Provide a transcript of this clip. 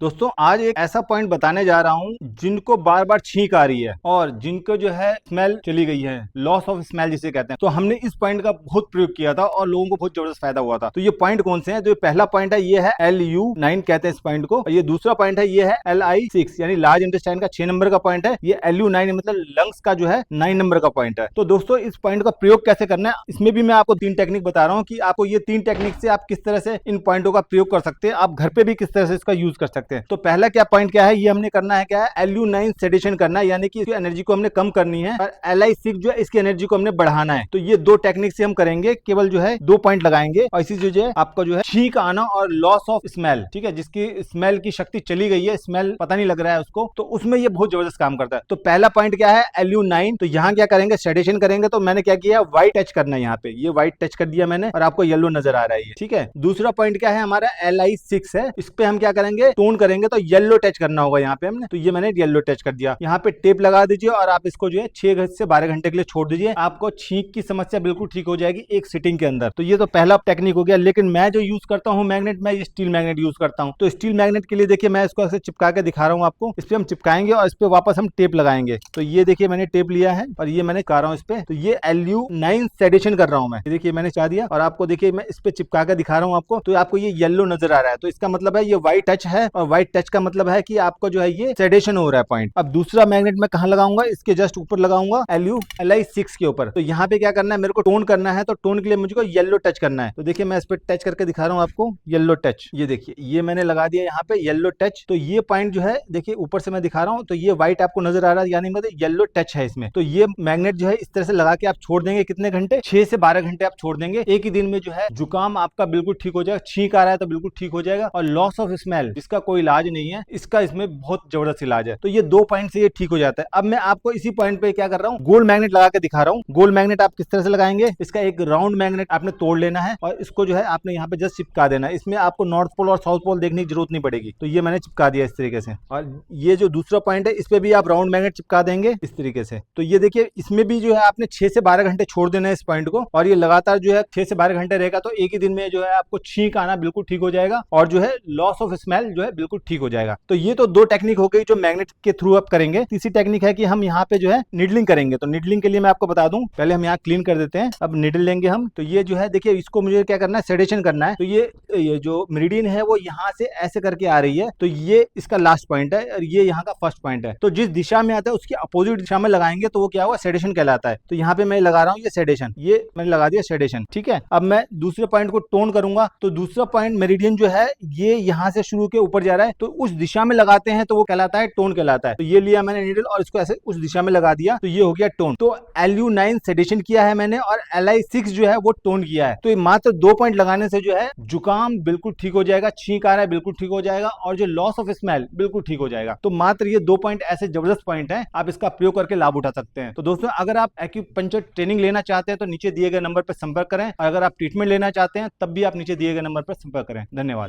दोस्तों आज एक ऐसा पॉइंट बताने जा रहा हूं जिनको बार बार छींक आ रही है और जिनको जो है स्मेल चली गई है, लॉस ऑफ स्मेल जिसे कहते हैं। तो हमने इस पॉइंट का बहुत प्रयोग किया था और लोगों को बहुत जबरदस्त फायदा हुआ था। तो ये पॉइंट कौन से हैं? तो ये पहला पॉइंट है, ये है LU9 कहते हैं इस पॉइंट को। और ये दूसरा पॉइंट है, ये है LI6 यानी लार्ज इंटेस्टाइन का 6 नंबर का पॉइंट है। ये LU9 मतलब लंग्स का जो है 9 नंबर का पॉइंट है। तो दोस्तों इस पॉइंट का प्रयोग कैसे करना है, इसमें भी मैं आपको 3 टेक्निक बता रहा हूँ कि आपको ये 3 टेक्निक से आप किस तरह से इन पॉइंटों का प्रयोग कर सकते हैं, आप घर पे भी किस तरह से इसका यूज कर सकते हैं। तो पहला क्या पॉइंट क्या है, ये हमने करना है क्या है, LU9 सेडेशन करना है, यानी कि इसकी एनर्जी को हमने कम करनी है और LI6 जो है इसकी एनर्जी को हमने बढ़ाना है। तो ये 2 टेक्निक से हम करेंगे, केवल जो है 2 पॉइंट लगाएंगे और इसी जो है आपका जो है छींक आना और लॉस ऑफ स्मेल, ठीक है, जिसकी स्मेल की शक्ति चली गई है, स्मेल पता नहीं लग रहा है उसको, तो उसमें ये बहुत जबरदस्त काम करता है। तो पहला पॉइंट क्या है, LU9। तो यहाँ क्या करेंगे, सेडेशन करेंगे। तो मैंने क्या किया, व्हाइट टच करना है, यहाँ पे ये व्हाइट टच कर दिया मैंने और आपको येलो नजर आ रहा है, ठीक है। दूसरा पॉइंट क्या है हमारा, LI6 है, इस पे हम क्या करेंगे, टोन करेंगे। तो येलो टच करना होगा यहाँ पे हमने, तो ये मैंने येलो टच कर दिया। यहाँ पे टेप लगा दीजिए और आप इसको जो है 6 से 12 घंटे के लिए छोड़ दीजिए, आपको छींक की समस्या बिल्कुल ठीक हो जाएगी एक सिटिंग के अंदर। तो ये तो पहला टेक्निक हो गया। लेकिन मैं जो यूज करता हूँ मैग्नेट, मैं ये स्टील मैग्नेट यूज करता हूँ। तो स्टील मैग्नेट के लिए देखिए मैं इसको ऐसे चिपका के दिखा रहा हूँ आपको। इस पे हम चिपकाएंगे और इस पे वापस हम टेप लगाएंगे। तो ये देखिए मैंने टेप लिया है और ये मैंने कर रहा हूँ इस पे। तो ये LU9 सेडेशन कर रहा हूँ मैं, देखिए मैंने चाह दिया और आपको देखिए मैं इस पे चिपका के दिखा रहा हूँ आपको। तो आपको ये येलो नजर आ रहा है, तो इसका मतलब है ये व्हाइट टच है और व्हाइट टच का मतलब है कि आपको जो है ये सेडेशन हो रहा है पॉइंट। अब दूसरा मैग्नेट मैं कहां लगाऊंगा, इसके जस्ट ऊपर लगाऊंगा, LI6 के ऊपर। तो यहाँ पे क्या करना है, मेरे को टोन करना है। तो टोन के लिए मुझको येलो टच करना है। तो देखिए मैं इस पे टच करके दिखा रहा हूँ आपको, येलो टच। ये देखिए ये मैंने लगा दिया यहाँ पे येलो टच। तो ये पॉइंट जो है देखिए ऊपर से मैं दिखा रहा हूँ, तो ये व्हाइट आपको नजर आ रहा है, यानी मतलब येलो टच है इसमें। तो ये मैग्नेट जो है इस तरह से लगा के आप छोड़ देंगे, कितने घंटे, 6 से 12 घंटे आप छोड़ देंगे। एक ही दिन में जो है जुकाम आपका बिल्कुल ठीक हो जाएगा, छींक आ रहा है तो बिल्कुल ठीक हो जाएगा। और लॉस ऑफ स्मेल जिसका कोई इलाज नहीं है, इसका इसमें बहुत जबरदस्त इलाज है। तो ये 2 पॉइंट से ये ठीक हो जाता है। अब मैं आपको इसी पॉइंट पे क्या कर रहा हूँ, गोल्ड मैग्नेट लगा के दिखा रहा हूँ। गोल्ड मैग्नेट आप किस तरह से लगाएंगे, इसका एक राउंड मैग्नेट आपने तोड़ लेना है और इसको जो है आपने यहाँ पे जस्ट चिपका देना है। इसमें आपको नॉर्थ पोल और साउथ पोल देखने की जरूरत नहीं पड़ेगी। तो ये मैंने चिपका दिया इस तरीके से। और ये जो दूसरा पॉइंट है इस पे भी आप राउंड मैग्नेट चिपका देंगे इस तरीके से। तो ये देखिए इसमें भी जो है आपने 6 से 12 घंटे छोड़ देना है इस पॉइंट को, और ये लगातार जो है 6 से 12 घंटे रहेगा। तो एक ही दिन में जो है आपको छींक आना बिल्कुल ठीक हो जाएगा और जो है लॉस ऑफ स्मेल जो है बिल्कुल ठीक हो जाएगा। तो ये तो 2 टेक्निक हो गई जो मैग्नेट के थ्रू आप करेंगे। तीसरी टेक्निक है कि हम यहाँ पे जो है निडलिंग करेंगे। तो निडलिंग के लिए मैं आपको बता दूं, पहले हम यहाँ क्लीन कर देते हैं, अब निडल लेंगे हम। तो ये जो है देखिए इसको मुझे क्या करना है, सेडेशन करना है। तो ये जो मेरिडियन है वो यहाँ से ऐसे करके आ रही है। तो ये इसका लास्ट पॉइंट है और ये यहाँ का फर्स्ट पॉइंट है। तो जिस दिशा में आता है उसकी अपोजिट दिशा में लगाएंगे तो वो क्या हुआ, सेडेशन कहलाता है। तो यहाँ पे मैं लगा रहा हूँ ये सेडेशन, ये मैंने लगा दिया सेडेशन, ठीक है। अब मैं दूसरे पॉइंट को टोन करूंगा। तो दूसरा पॉइंट मेरिडियन जो है ये यहाँ से शुरू के ऊपर जा रहा है, तो उस दिशा में लगाते हैं तो वो कहलाता है टोन कहलाता है। तो ये लिया मैंने नीडल और इसको ऐसे उस दिशा में लगा दिया, तो ये हो गया टोन। तो LU9 सेडेशन किया है मैंने और LI6 जो है वो टोन किया है। तो ये मात्र 2 पॉइंट लगाने से जो है जुकाम बिल्कुल ठीक हो जाएगा, छींक आ रहा है बिल्कुल ठीक हो जाएगा और जो लॉस ऑफ स्मेल बिल्कुल ठीक हो जाएगा। तो मात्र ये 2 पॉइंट ऐसे जबरदस्त पॉइंट है, आप इसका प्रयोग करके लाभ उठा सकते हैं। तो दोस्तों अगर आप एक्यूपंक्चर ट्रेनिंग लेना चाहते हैं तो नीचे दिए गए नंबर पर संपर्क करें, और अगर आप ट्रीटमेंट लेना चाहते हैं तब भी आप नीचे दिए गए नंबर पर संपर्क करें। धन्यवाद।